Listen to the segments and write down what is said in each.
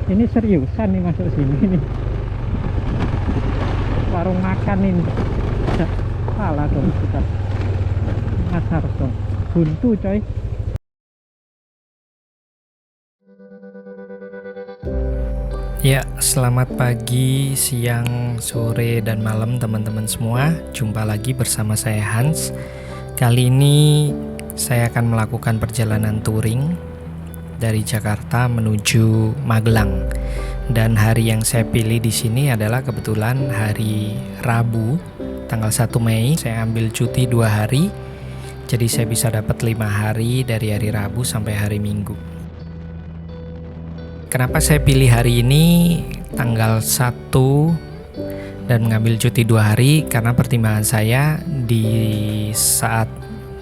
Ini seriusan nih masuk sini nih. Warung makan ini. Salah dong kita. Asar dong. Buntu coy. Ya, selamat pagi, siang, sore, dan malam teman-teman semua. Jumpa lagi bersama saya Hans. Kali ini saya akan melakukan perjalanan touring dari Jakarta menuju Magelang. Dan hari yang saya pilih di sini adalah kebetulan hari Rabu, tanggal 1 Mei. Saya ambil cuti 2 hari. Jadi saya bisa dapat 5 hari dari hari Rabu sampai hari Minggu. Kenapa saya pilih hari ini tanggal 1 dan mengambil cuti 2 hari? Karena pertimbangan saya di saat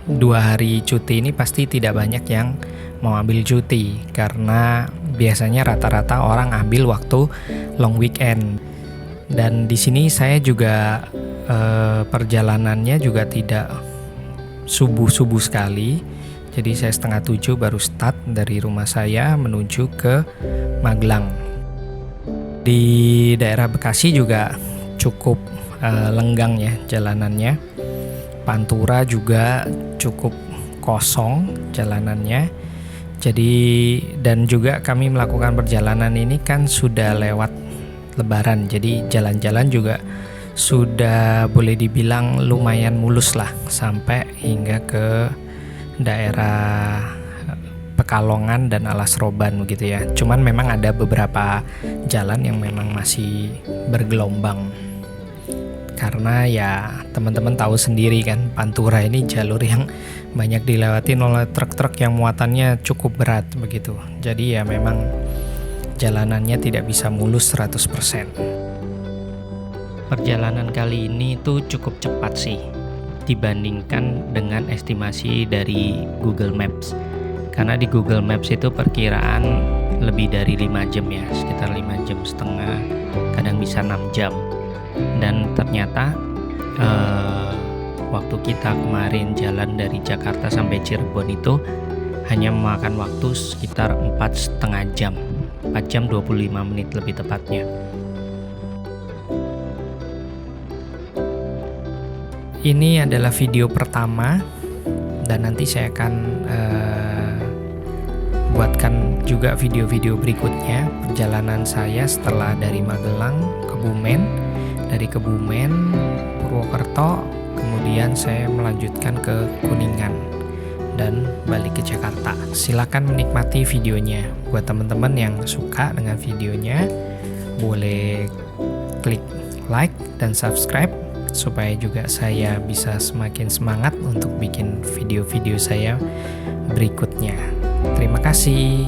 2 hari cuti ini pasti tidak banyak yang mau ambil cuti, karena biasanya rata-rata orang ambil waktu long weekend. Dan di sini saya juga perjalanannya juga tidak subuh-subuh sekali. Jadi saya setengah 7 baru start dari rumah saya menuju ke Magelang. Di daerah Bekasi juga cukup lenggang ya jalanannya. Pantura juga cukup kosong jalanannya. Jadi dan juga kami melakukan perjalanan ini kan sudah lewat Lebaran. Jadi jalan-jalan juga sudah boleh dibilang lumayan mulus lah sampai hingga ke daerah Pekalongan dan Alas Roban begitu ya. Cuman memang ada beberapa jalan yang memang masih bergelombang. Karena ya teman-teman tahu sendiri kan, Pantura ini jalur yang banyak dilewatin oleh truk-truk yang muatannya cukup berat begitu. Jadi ya memang jalanannya tidak bisa mulus 100%. Perjalanan kali ini tuh cukup cepat sih dibandingkan dengan estimasi dari Google Maps. Karena di Google Maps itu perkiraan lebih dari 5 jam ya, sekitar 5 jam setengah, kadang bisa 6 jam. Dan ternyata waktu kita kemarin jalan dari Jakarta sampai Cirebon itu hanya memakan waktu sekitar 4,5 jam, 4 jam 25 menit lebih tepatnya. Ini adalah video pertama dan nanti saya akan buatkan juga video-video berikutnya perjalanan saya setelah dari Magelang, Kebumen, dari Kebumen, Purwokerto, kemudian saya melanjutkan ke Kuningan dan balik ke Jakarta. Silakan menikmati videonya. Buat teman-teman yang suka dengan videonya, boleh klik like dan subscribe supaya juga saya bisa semakin semangat untuk bikin video-video saya berikutnya. Terima kasih.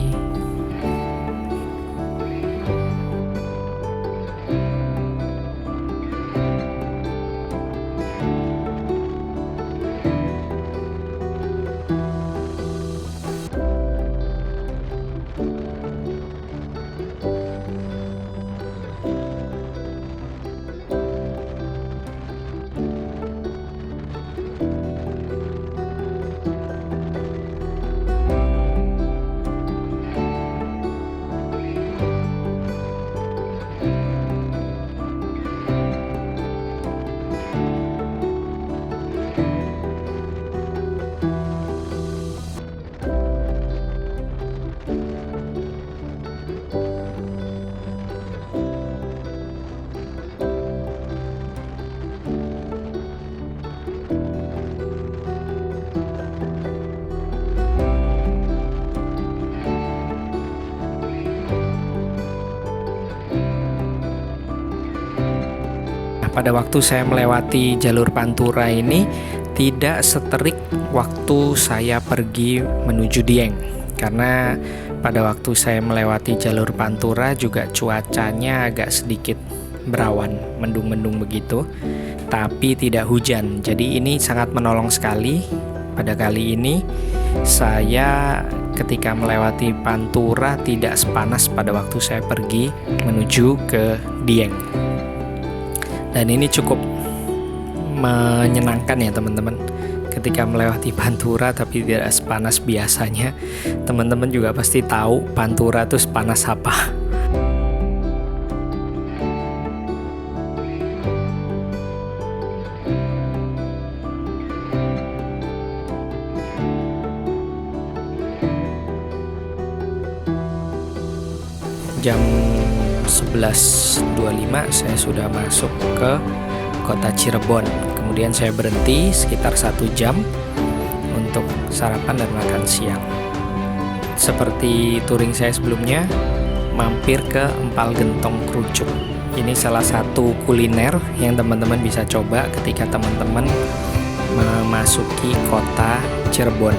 Pada waktu saya melewati jalur Pantura ini tidak seterik waktu saya pergi menuju Dieng, karena pada waktu saya melewati jalur Pantura juga cuacanya agak sedikit berawan, mendung-mendung begitu, tapi tidak hujan. Jadi ini sangat menolong sekali. Pada kali ini saya ketika melewati Pantura tidak sepanas pada waktu saya pergi menuju ke Dieng. Dan ini cukup menyenangkan ya teman-teman, ketika melewati Pantura tapi tidak sepanas biasanya. Teman-teman juga pasti tahu Pantura itu sepanas apa. jam 11.25 saya sudah masuk ke kota Cirebon. Kemudian saya berhenti sekitar 1 jam untuk sarapan dan makan siang. Seperti touring saya sebelumnya, mampir ke Empal Gentong Krucuk. Ini salah satu kuliner yang teman-teman bisa coba ketika teman-teman memasuki kota Cirebon.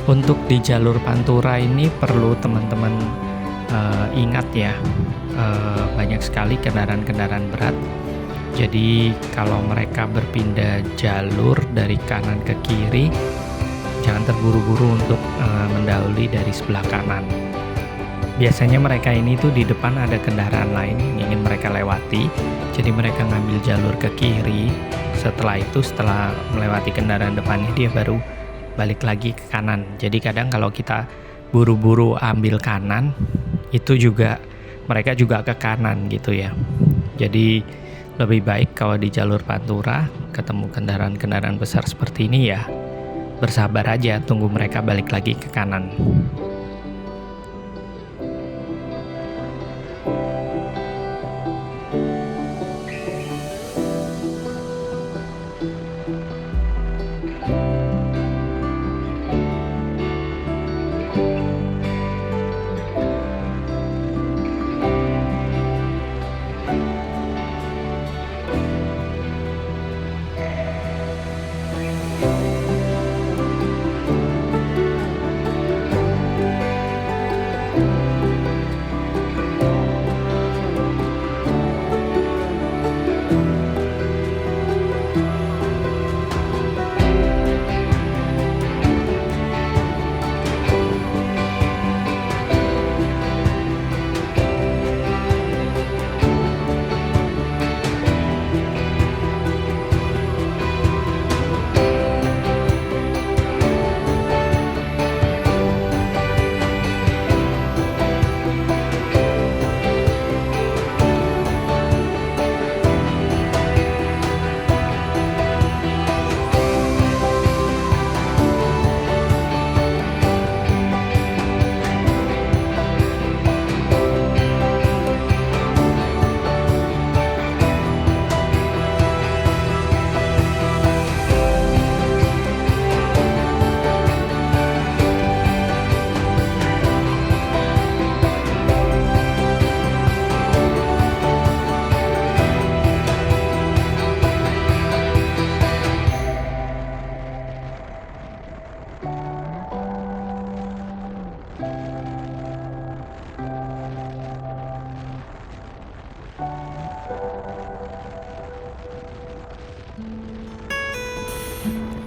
Untuk di jalur Pantura ini perlu teman-teman ingat ya, banyak sekali kendaraan-kendaraan berat. Jadi kalau mereka berpindah jalur dari kanan ke kiri, jangan terburu-buru untuk mendahului dari sebelah kanan. Biasanya mereka ini tuh di depan ada kendaraan lain yang ingin mereka lewati, jadi mereka ngambil jalur ke kiri. Setelah itu, setelah melewati kendaraan depannya, dia baru balik lagi ke kanan. Jadi kadang kalau kita buru-buru ambil kanan, itu juga mereka juga ke kanan gitu ya. Jadi lebih baik kalau di jalur Pantura ketemu kendaraan-kendaraan besar seperti ini ya, bersabar aja, tunggu mereka balik lagi ke kanan.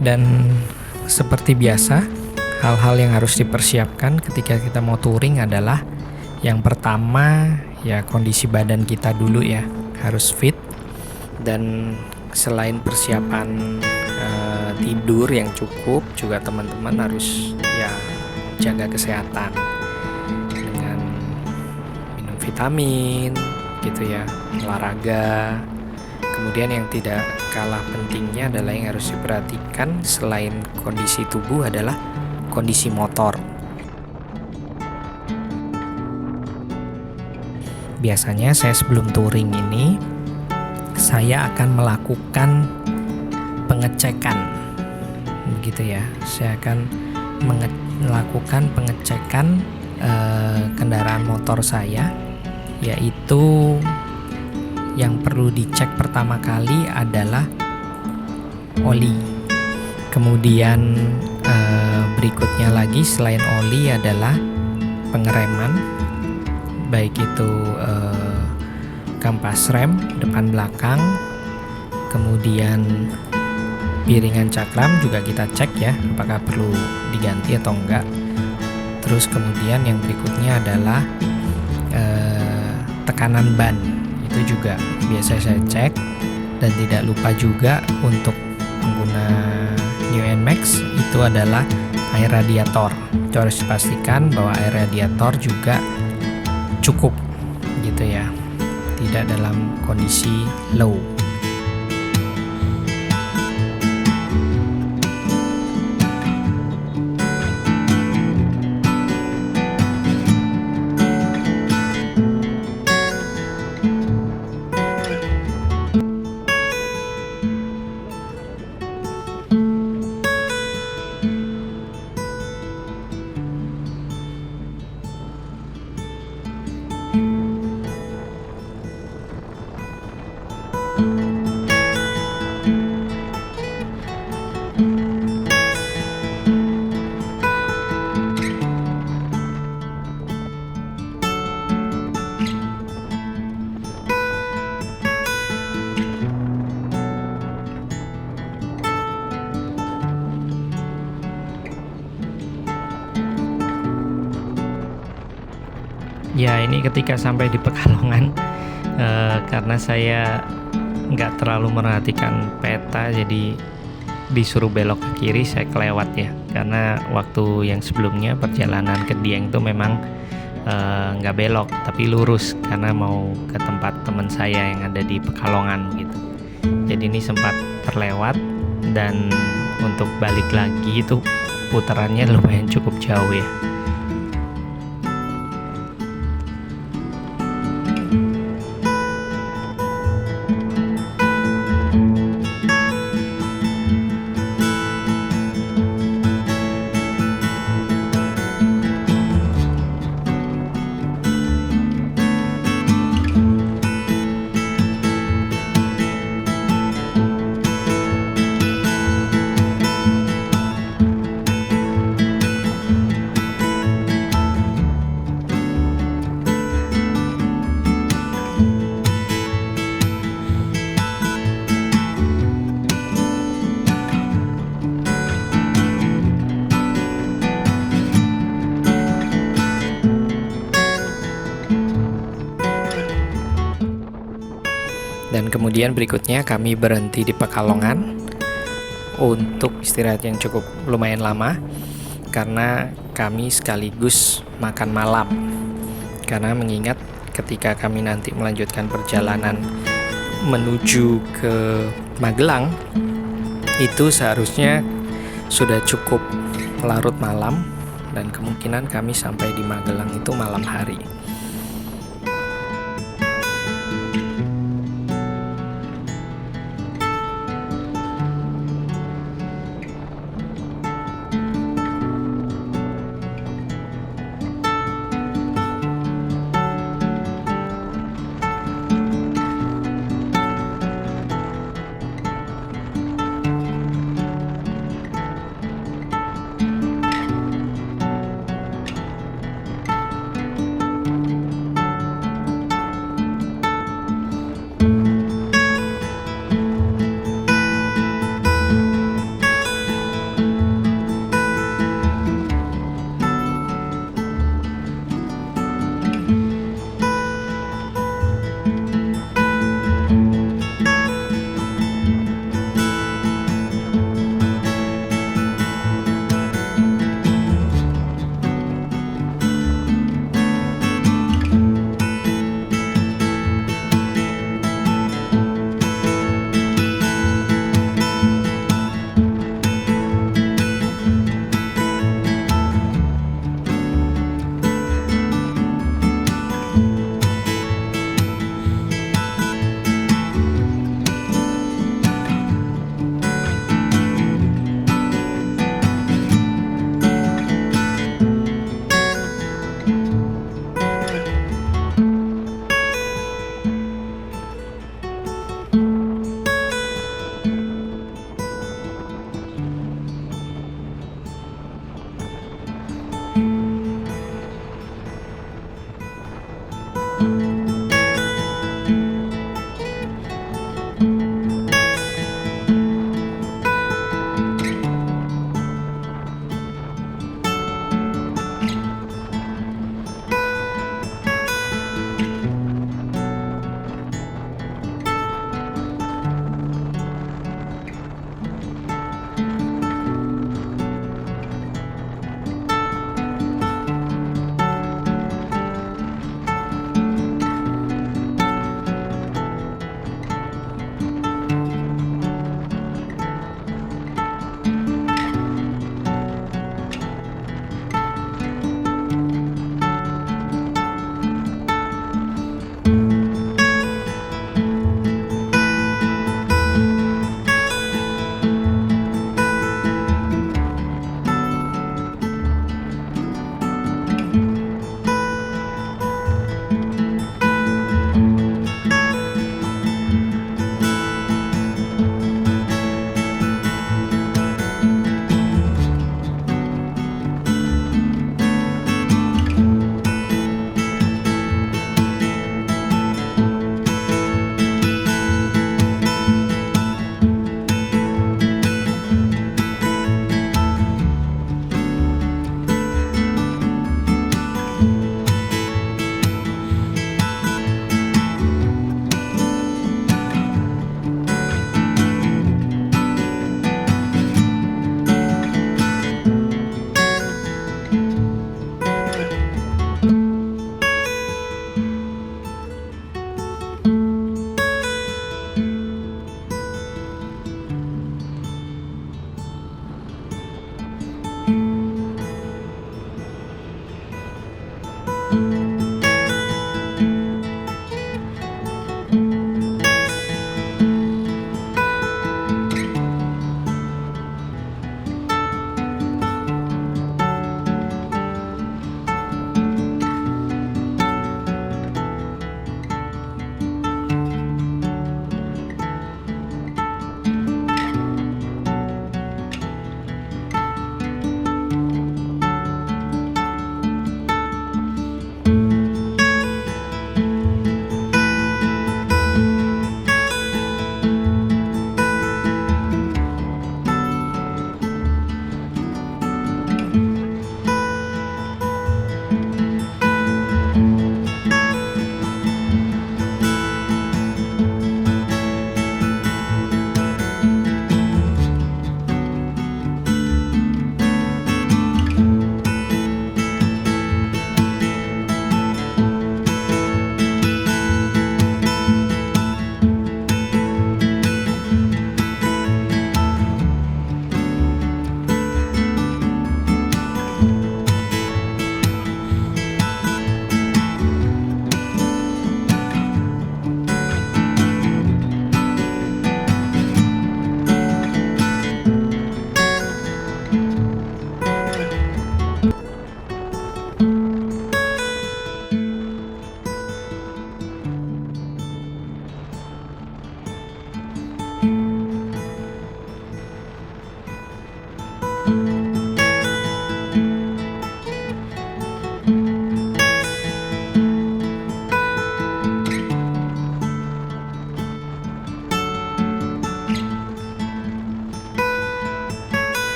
Dan seperti biasa, hal-hal yang harus dipersiapkan ketika kita mau touring adalah yang pertama ya kondisi badan kita dulu ya, harus fit. Dan selain persiapan tidur yang cukup, juga teman-teman harus ya jaga kesehatan dengan minum vitamin gitu ya, olahraga. Kemudian yang tidak kalah pentingnya adalah yang harus diperhatikan selain kondisi tubuh adalah kondisi motor. Biasanya saya sebelum touring ini, saya akan melakukan pengecekan, begitu ya. Saya akan melakukan pengecekan kendaraan motor saya, yaitu yang perlu dicek pertama kali adalah oli. Kemudian berikutnya lagi selain oli adalah pengereman, baik itu kampas rem depan belakang, kemudian piringan cakram juga kita cek ya, apakah perlu diganti atau enggak. Terus kemudian yang berikutnya adalah tekanan ban, itu juga biasa saya cek. Dan tidak lupa juga untuk pengguna New NMAX itu adalah air radiator. Itu harus dipastikan bahwa air radiator juga cukup gitu ya, tidak dalam kondisi low. Ya, ini ketika sampai di Pekalongan, karena saya nggak terlalu merhatikan peta, jadi disuruh belok ke kiri, saya kelewat ya. Karena waktu yang sebelumnya perjalanan ke Dieng itu memang nggak belok, tapi lurus karena mau ke tempat teman saya yang ada di Pekalongan gitu. Jadi ini sempat terlewat, dan untuk balik lagi itu putarannya lumayan cukup jauh ya. Dan kemudian berikutnya kami berhenti di Pekalongan untuk istirahat yang cukup lumayan lama, karena kami sekaligus makan malam. Karena mengingat ketika kami nanti melanjutkan perjalanan menuju ke Magelang, itu seharusnya sudah cukup larut malam, dan kemungkinan kami sampai di Magelang itu malam hari.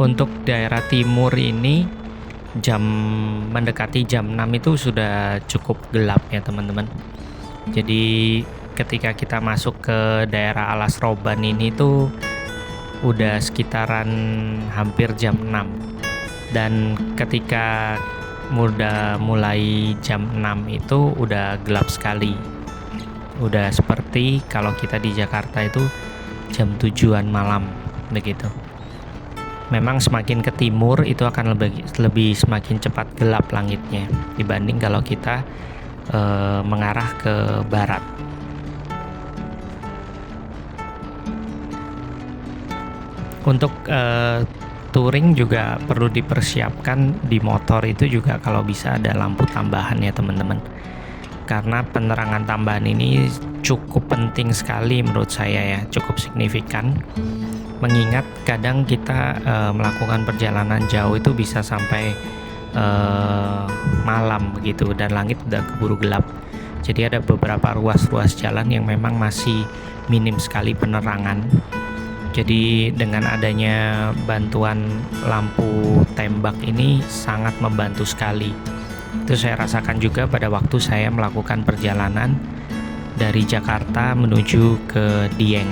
Untuk daerah timur ini mendekati jam 6 itu sudah cukup gelap ya teman-teman. Jadi ketika kita masuk ke daerah Alas Roban ini tuh udah sekitaran hampir jam 6. Dan ketika udah mulai jam 6 itu udah gelap sekali. Udah seperti kalau kita di Jakarta itu jam 7-an malam begitu. Memang semakin ke timur itu akan lebih semakin cepat gelap langitnya dibanding kalau kita mengarah ke barat. Untuk touring juga perlu dipersiapkan di motor itu juga kalau bisa ada lampu tambahan ya teman-teman. Karena penerangan tambahan ini cukup penting sekali menurut saya ya, cukup signifikan. Mengingat kadang kita melakukan perjalanan jauh itu bisa sampai malam begitu dan langit udah keburu gelap. Jadi ada beberapa ruas-ruas jalan yang memang masih minim sekali penerangan. Jadi dengan adanya bantuan lampu tembak ini sangat membantu sekali. Itu saya rasakan juga pada waktu saya melakukan perjalanan dari Jakarta menuju ke Dieng.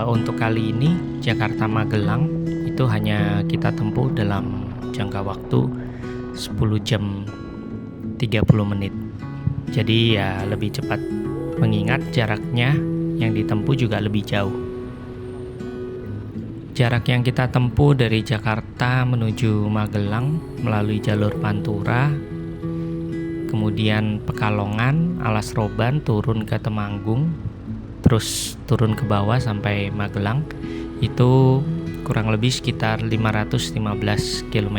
Untuk kali ini Jakarta Magelang itu hanya kita tempuh dalam jangka waktu 10 jam 30 menit. Jadi ya lebih cepat, mengingat jaraknya yang ditempuh juga lebih jauh. Jarak yang kita tempuh dari Jakarta menuju Magelang melalui jalur Pantura, kemudian Pekalongan, Alas Roban, turun ke Temanggung, terus turun ke bawah sampai Magelang, itu kurang lebih sekitar 515 km.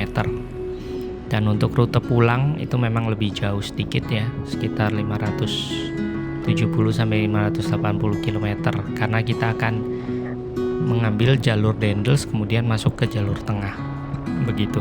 Dan untuk rute pulang itu memang lebih jauh sedikit ya, sekitar 570 sampai 580 km, karena kita akan mengambil jalur Dendels kemudian masuk ke jalur tengah. Begitu.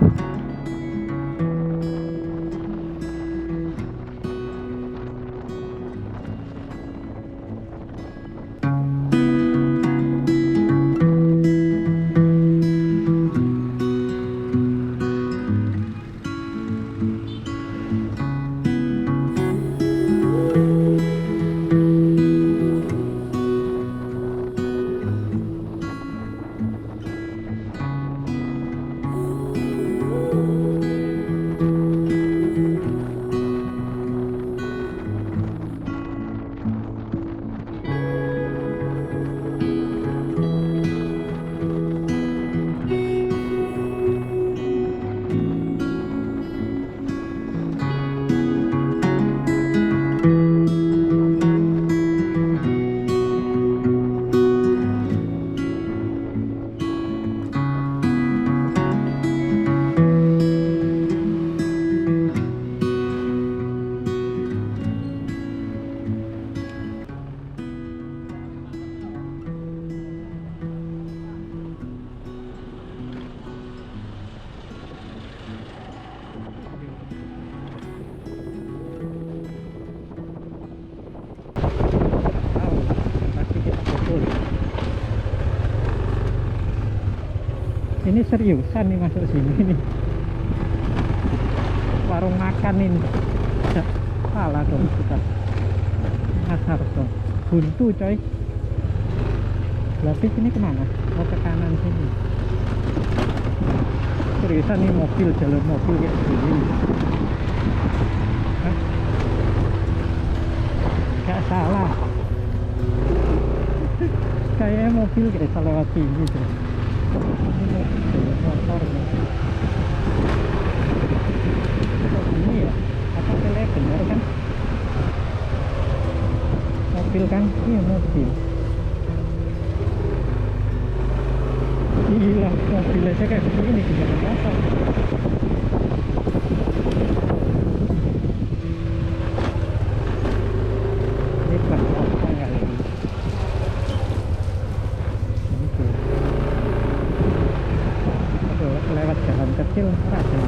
Ini seriusan nih masuk sini nih. Warung makan ini. Salah dong kita. Asar dong. Buntu coy. Berarti sini kemana? Oh ke kanan sini. Seriusan nih mobil, jalur mobil kayak gini. Hah? Gak salah. Kayaknya mobil kayak salah lewat sini tuh. Motor ini ya apa tele bener kan mobil kan, iya mobil, gila mobil aja kayak begini gimana motor. Ini pas apa ya ini lewat jalan kecil ada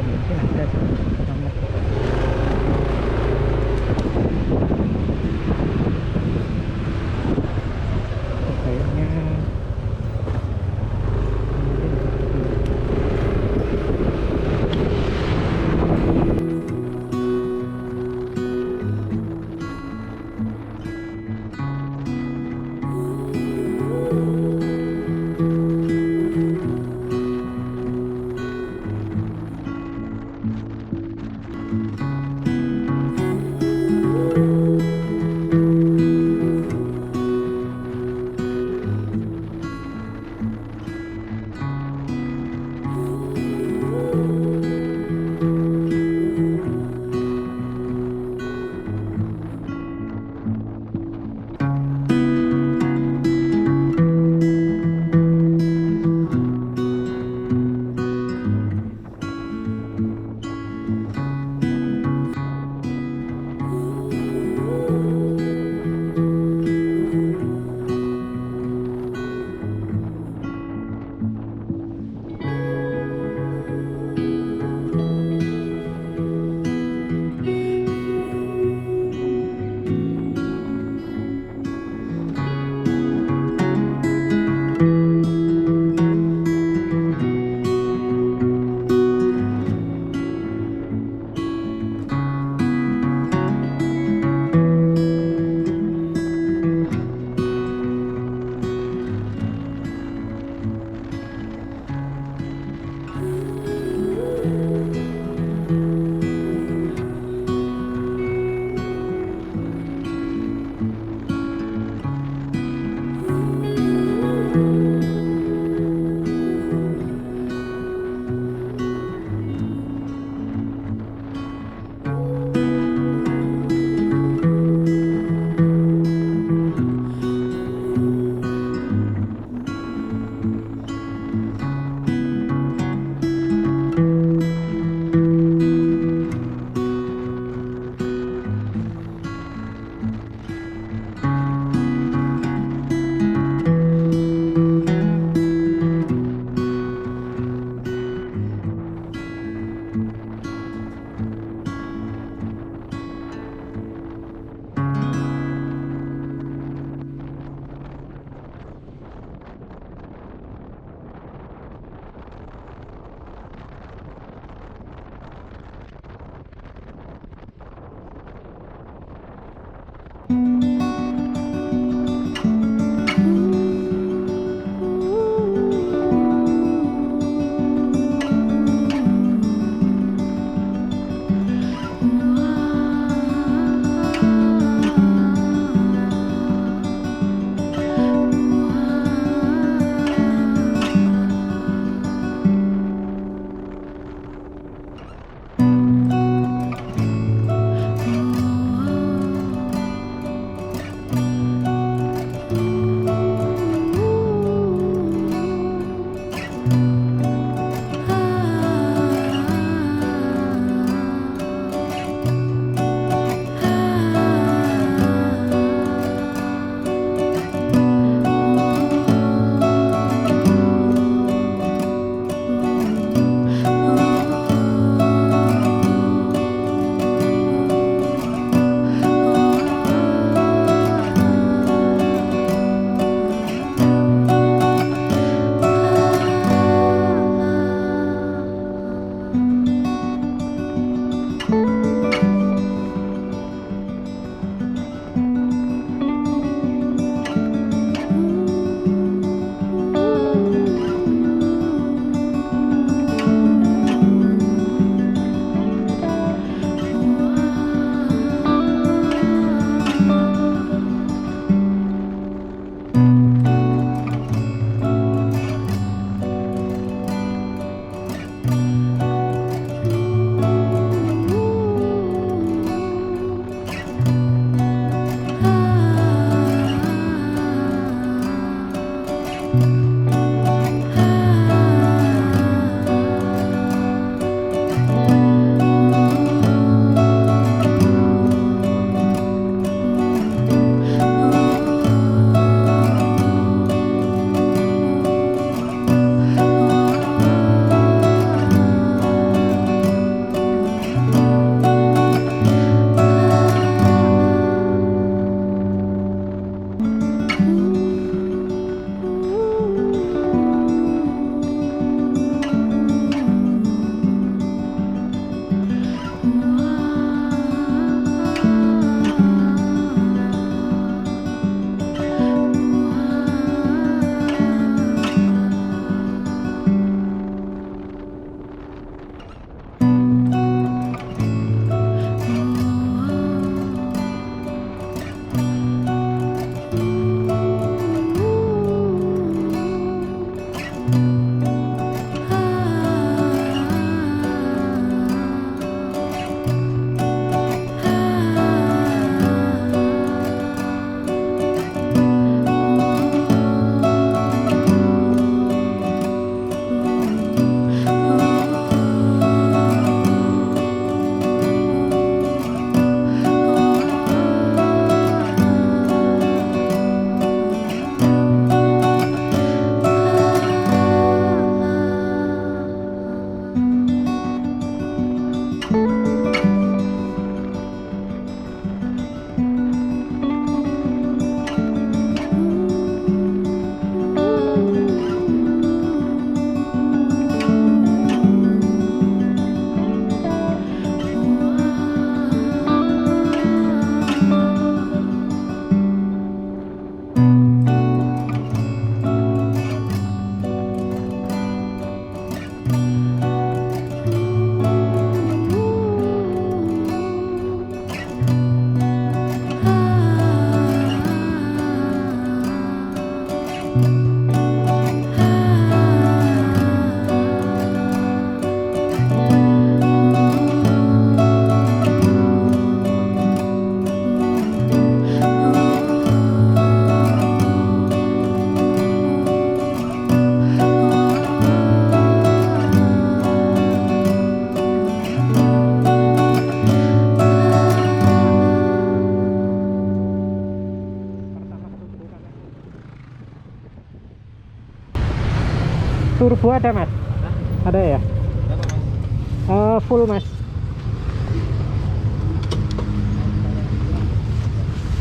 mungkin ada sama kayaknya Turbo ada mas? Ada ya? Full mas.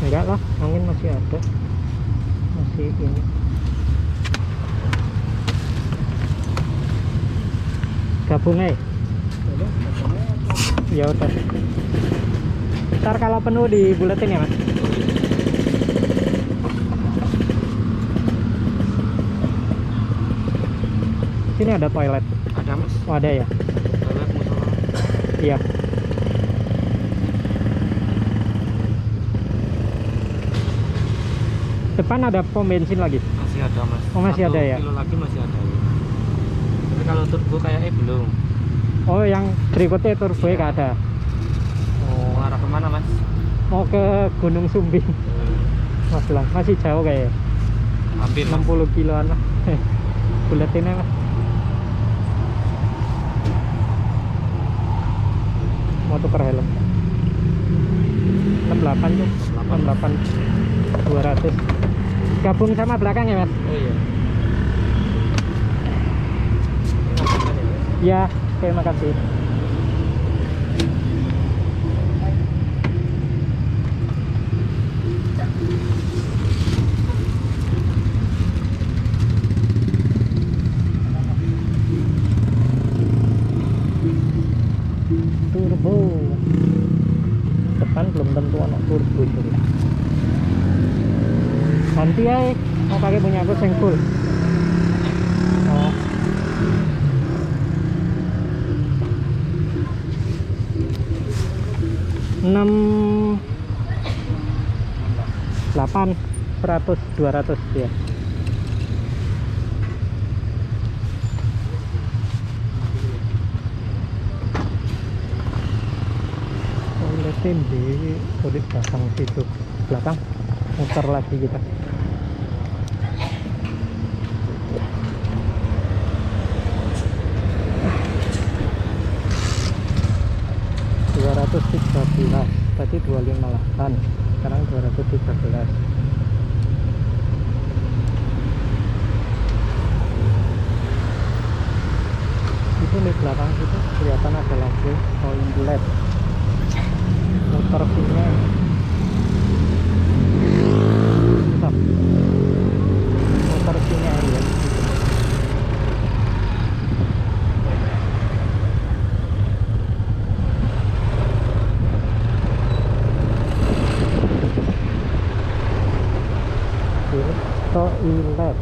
Enggak lah, angin masih ada. Masih ini. Gabung aja. Ya udah. Ntar kalau penuh dibuletin ya mas. Sini ada toilet. Ada mas. Oh ada ya? Toilet musola. Iya. Depan ada pom bensin lagi. Masih ada mas. Oh, masih ada ya? 1 kilo lagi masih ada. Tapi kalau turbo kayaknya belum. Oh yang berikutnya turbo Iya. nggak ada. Oh, arah kemana mas? Mau ke Gunung Sumbing. Mas lah, masih jauh kayaknya. Hampir mas. 60 kiloan lah. Buletinnya mas. Mau tuker helm. 68 tuh. 68 200. Gabung sama belakang ya mas? Oh iya. Ya, terima kasih. Turbo. Depan belum tentu anak turbo itu. Nanti ya mau pakai punya aku yang full. Oh. Enam 8 100 200 ya. Toiletin di kulit belakang situ. Belakang muter lagi kita. Tadi 258, sekarang 213. Itu di belakang itu kelihatan ada lampu rolling LED, muter pinnya. Stop. Muter pinnya ya. Toilet.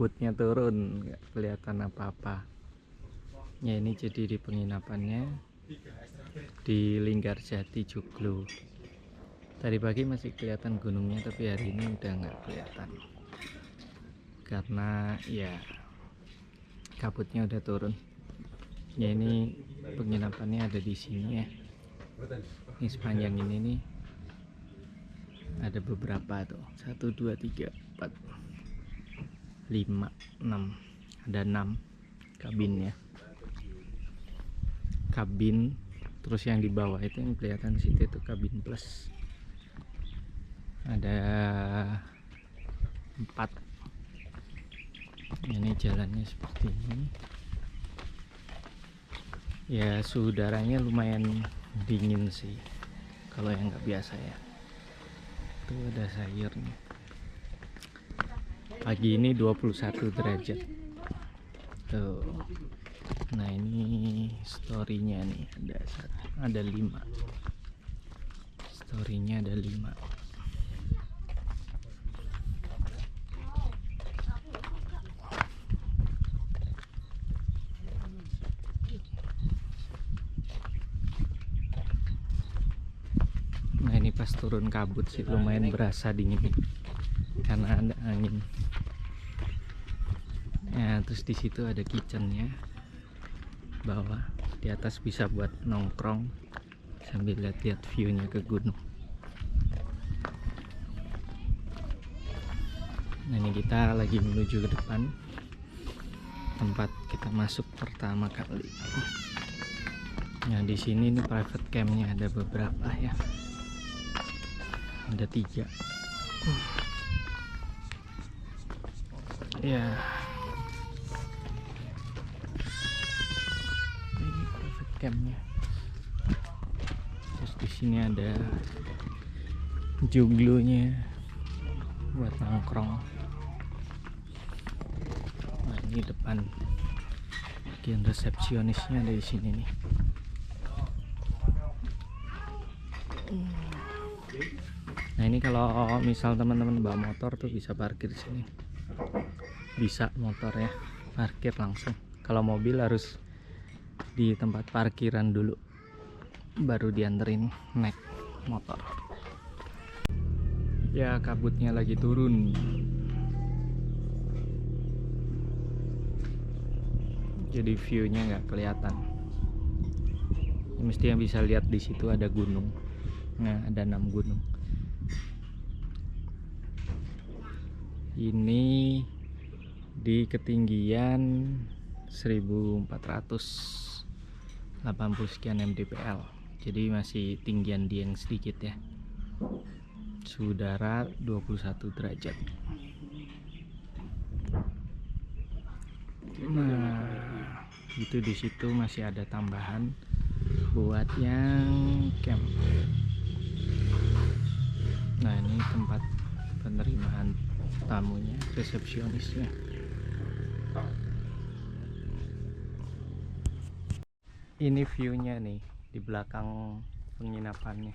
kabutnya turun, nggak kelihatan apa-apa. Ya ini jadi di penginapannya di Linggarjati Joglo. Tadi pagi masih kelihatan gunungnya, tapi hari ini udah nggak kelihatan karena ya kabutnya udah turun. Ya ini penginapannya ada di sini ya. Ini sepanjang ini nih ada beberapa tuh, 1 2 3 4 5 6, ada 6 kabinnya. Kabin, terus yang di bawah itu yang kelihatan situ itu kabin plus. Ada 4. Ini jalannya seperti ini. Ya suhu udaranya lumayan dingin sih kalau yang nggak biasa ya. Tuh ada sayurnya. Pagi ini 21 derajat tuh. Nah ini storynya nih, ada 5. Storynya ada 5. Nah ini pas turun kabut sih lumayan berasa dingin karena ada angin. Ya terus di situ ada kitchennya bawah, di atas bisa buat nongkrong sambil lihat-lihat view-nya ke gunung. Nah ini kita lagi menuju ke depan tempat kita masuk pertama kali. Nah di sini ini private campnya ada beberapa ya. Ada 3. Ya. Ini private campnya. Terus di sini ada joglonya buat nongkrong. Nah ini depan bagian resepsionisnya ada di sini nih. Nah ini kalau misal teman-teman bawa motor tuh bisa parkir di sini. Bisa motor ya, parkir langsung. Kalau mobil harus di tempat parkiran dulu, baru dianterin naik motor. Ya kabutnya lagi turun. Jadi view-nya nggak kelihatan. Ya, mestinya bisa lihat di situ ada gunung. Nah ada 6 gunung. Ini di ketinggian 1480 sekian mdpl, jadi masih tinggian Dieng sedikit ya. Suhu udara 21 derajat. Nah itu di situ masih ada tambahan buat yang camp. Nah ini tempat penerimaan tamunya, resepsionisnya. Ini view-nya nih di belakang penginapannya.